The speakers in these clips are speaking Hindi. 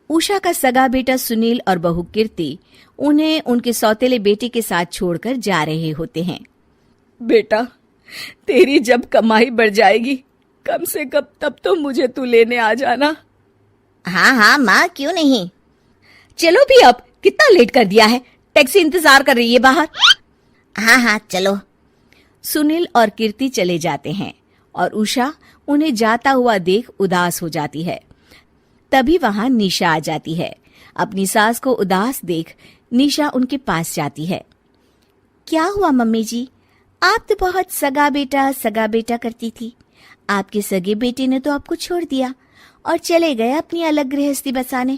उषा का सगा बेटा सुनील और बहू कीर्ति उन्हें उनके सौतेले बेटे के साथ छोड़कर जा रहे होते हैं। बेटा, तेरी जब कमाई बढ़ जाएगी कम से कम तब तो मुझे तू लेने आ जाना। हाँ हाँ माँ, क्यों नहीं। चलो भी, अब कितना लेट कर दिया है, टैक्सी इंतजार कर रही है बाहर। हाँ हाँ चलो। सुनील और कीर्ति चले जाते हैं और उषा उन्हें जाता हुआ देख उदास हो जाती है। तभी वहां निशा आ जाती है। अपनी सास को उदास देख निशा उनके पास जाती है। क्या हुआ मम्मी जी, आप तो बहुत सगा बेटा करती थी। आपके सगे बेटे ने तो आपको छोड़ दिया और चले गए अपनी अलग गृहस्थी बसाने।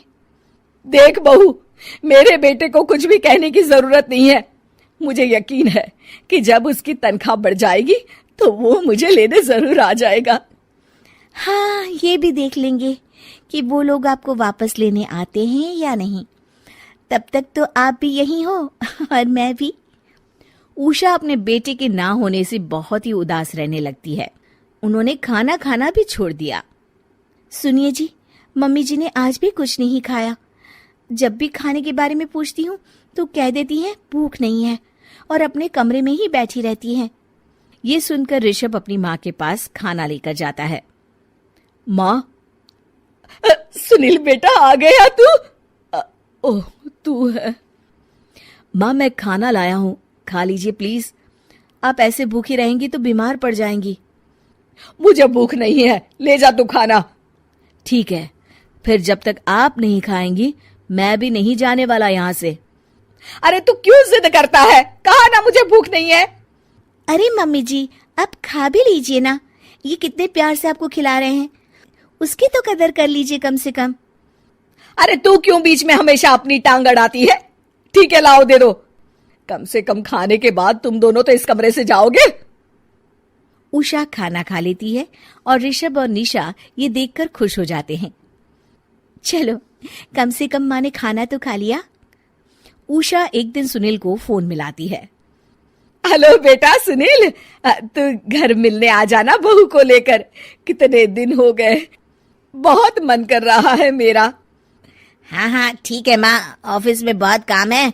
देख बहू, मेरे बेटे को कुछ भी कहने की जरूरत नहीं है। मुझे यकीन है कि जब उसकी तनख्वाह बढ़ जाएगी तो वो मुझे लेने जरूर आ जाएगा। हाँ, ये भी देख लेंगे कि वो लोग आपको वापस लेने आते हैं या नहीं। तब तक तो आप भी यहीं हो और मैं भी। उषा अपने बेटे के ना होने से बहुत ही उदास रहने लगती है। उन्होंने खाना खाना भी छोड़ दिया। सुनिए जी, मम्मी जी ने आज भी कुछ नहीं खाया। जब भी खाने के बारे में पूछती हूँ तो कह देती हैं भूख नहीं है और अपने कमरे में ही बैठी रहती हैं। ये सुनकर ऋषभ अपनी माँ के पास खाना लेकर जाता है। माँ, सुनील बेटा आ गया तू? ओह, तू है। माँ, मैं खाना लाया हूँ, खा लीजिए प्लीज। आप ऐसे भूखी रहेंगी तो बीमार पड़ जाएंगी। मुझे भूख नहीं है, ले जा तू खाना। ठीक है, फिर जब तक आप नहीं खाएंगी मैं भी नहीं जाने वाला यहाँ से। अरे तू क्यों जिद करता है? कहा ना मुझे भूख नहीं है। अरे मम्मी जी, आप खा भी लीजिए ना, ये कितने प्यार से आपको खिला रहे हैं, उसकी तो कदर कर लीजिए कम से कम। अरे तू क्यों बीच में हमेशा अपनी टांग अड़ाती है? ठीक है, लाओ दे दो। कम से कम खाने के बाद तुम दोनों तो इस कमरे से जाओगे। उषा खाना खा लेती है और ऋषभ और निशा ये देखकर खुश हो जाते हैं। चलो, कम से कम माँ ने खाना तो खा लिया। उषा एक दिन सुनील को फोन मिलाती है। हेलो बेटा सुनील, तू घर मिलने आ जाना बहू को लेकर। कितने दिन हो गए, बहुत मन कर रहा है मेरा। हाँ हाँ ठीक है माँ, ऑफिस में बहुत काम है,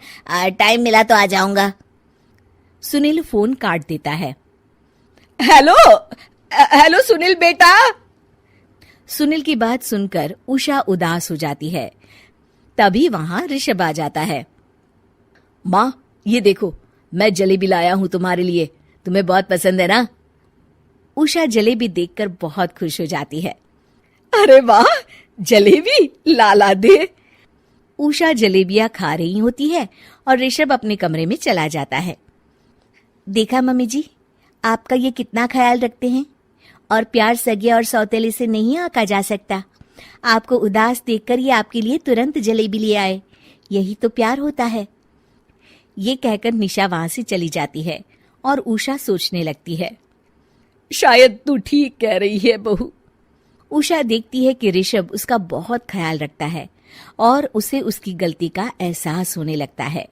टाइम मिला तो आ जाऊंगा। सुनील फोन काट देता है। हेलो सुनील बेटा। सुनील की बात सुनकर उषा उदास हो जाती है। तभी वहां ऋषभ आ जाता है। माँ, ये देखो, मैं जलेबी लाया हूं तुम्हारे लिए, तुम्हें बहुत पसंद है ना? उषा जलेबी देखकर बहुत खुश हो जाती है। अरे वाह, जलेबी ला दे। उषा जलेबियां खा रही होती है और ऋषभ अपने कमरे में चला जाता है। देखा मम्मी जी, आपका ये कितना ख्याल रखते हैं, और प्यार सगे और सौतेले से नहीं आका जा सकता। आपको उदास देखकर ये आपके लिए तुरंत जलेबी ले आए, यही तो प्यार होता है। ये कहकर निशा वहां से चली जाती है और उषा सोचने लगती है, शायद तू ठीक कह रही है बहू। उषा देखती है कि ऋषभ उसका बहुत ख्याल रखता है और उसे उसकी गलती का एहसास होने लगता है।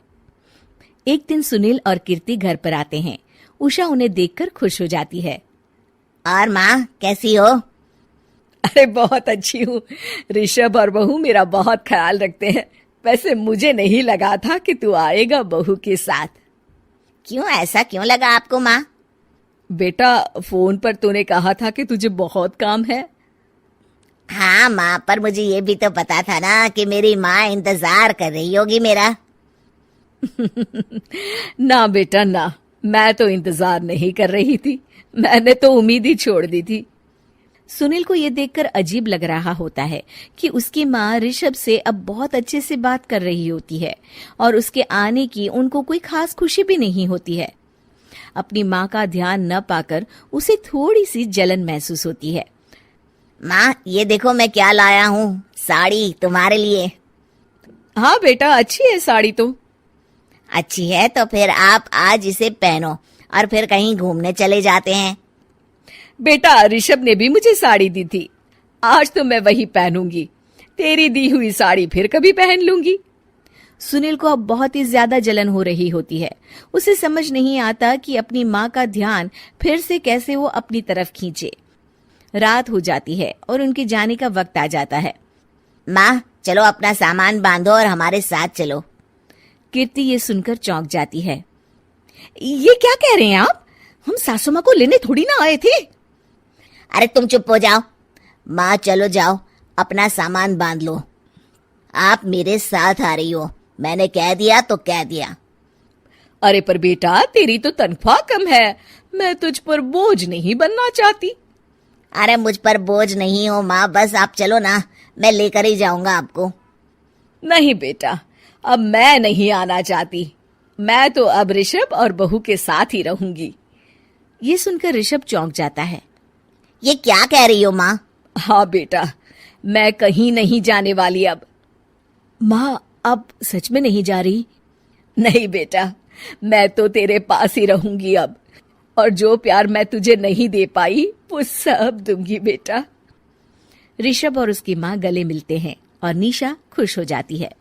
एक दिन सुनील और कीर्ति घर पर आते हैं। उषा उन्हें देखकर खुश हो जाती है। और माँ कैसी हो? अरे बहुत अच्छी हूँ। ऋषभ और बहू मेरा बहुत ख्याल रखते हैं। वैसे मुझे नहीं लगा था कि तू आएगा बहू के साथ। क्यों, ऐसा क्यों लगा आपको माँ? बेटा, फोन पर तूने कहा था कि तुझे बहुत काम है। हाँ माँ, पर मुझे ये भी तो पता था ना कि मेरी माँ इंतजार कर रही होगी मेरा। ना बेटा ना, मैं तो इंतजार नहीं कर रही थी, मैंने तो उम्मीद ही छोड़ दी थी। सुनील को यह देखकर अजीब लग रहा होता है कि उसकी माँ ऋषभ से अब बहुत अच्छे से बात कर रही होती है और उसके आने की उनको कोई खास खुशी भी नहीं होती है। अपनी माँ का ध्यान न पाकर उसे थोड़ी सी जलन महसूस होती है। माँ, ये देखो मैं क्या लाया हूँ, साड़ी तुम्हारे लिए। हाँ बेटा, अच्छी है साड़ी तो। अच्छी है तो फिर आप आज इसे पहनो और फिर कहीं घूमने चले जाते हैं। बेटा, ऋषभ ने भी मुझे साड़ी दी थी, आज तो मैं वही पहनूंगी। तेरी दी हुई साड़ी फिर कभी पहन लूंगी। सुनील को अब बहुत ही ज्यादा जलन हो रही होती है। उसे समझ नहीं आता कि अपनी माँ का ध्यान फिर से कैसे वो अपनी तरफ खींचे। रात हो जाती है और उनके जाने का वक्त आ जाता है। माँ, चलो अपना सामान बांधो और हमारे साथ चलो। कीर्ति ये सुनकर चौंक जाती है। ये क्या कह रहे हैं आप? हम सासू माँ को लेने थोड़ी ना आए थे। अरे तुम चुप हो जाओ। माँ चलो जाओ, अपना सामान बांध लो। आप मेरे साथ आ रही हो, मैंने कह दिया तो कह दिया। अरे पर बेटा, तेरी तो तनख्वाह कम है, मैं तुझ पर बोझ नहीं बनना चाहती। अरे मुझ पर बोझ नहीं हो माँ, बस आप चलो ना, मैं लेकर ही जाऊंगा आपको। नहीं बेटा, अब मैं नहीं आना चाहती। मैं तो अब ऋषभ और बहू के साथ ही रहूंगी। ये सुनकर ऋषभ चौंक जाता है। ये क्या कह रही हो माँ? हाँ बेटा, मैं कहीं नहीं जाने वाली अब। माँ, अब सच में नहीं जा रही? नहीं बेटा, मैं तो तेरे पास ही रहूंगी अब, और जो प्यार मैं तुझे नहीं दे पाई वो सब दूंगी बेटा। ऋषभ और उसकी माँ गले मिलते हैं और निशा खुश हो जाती है।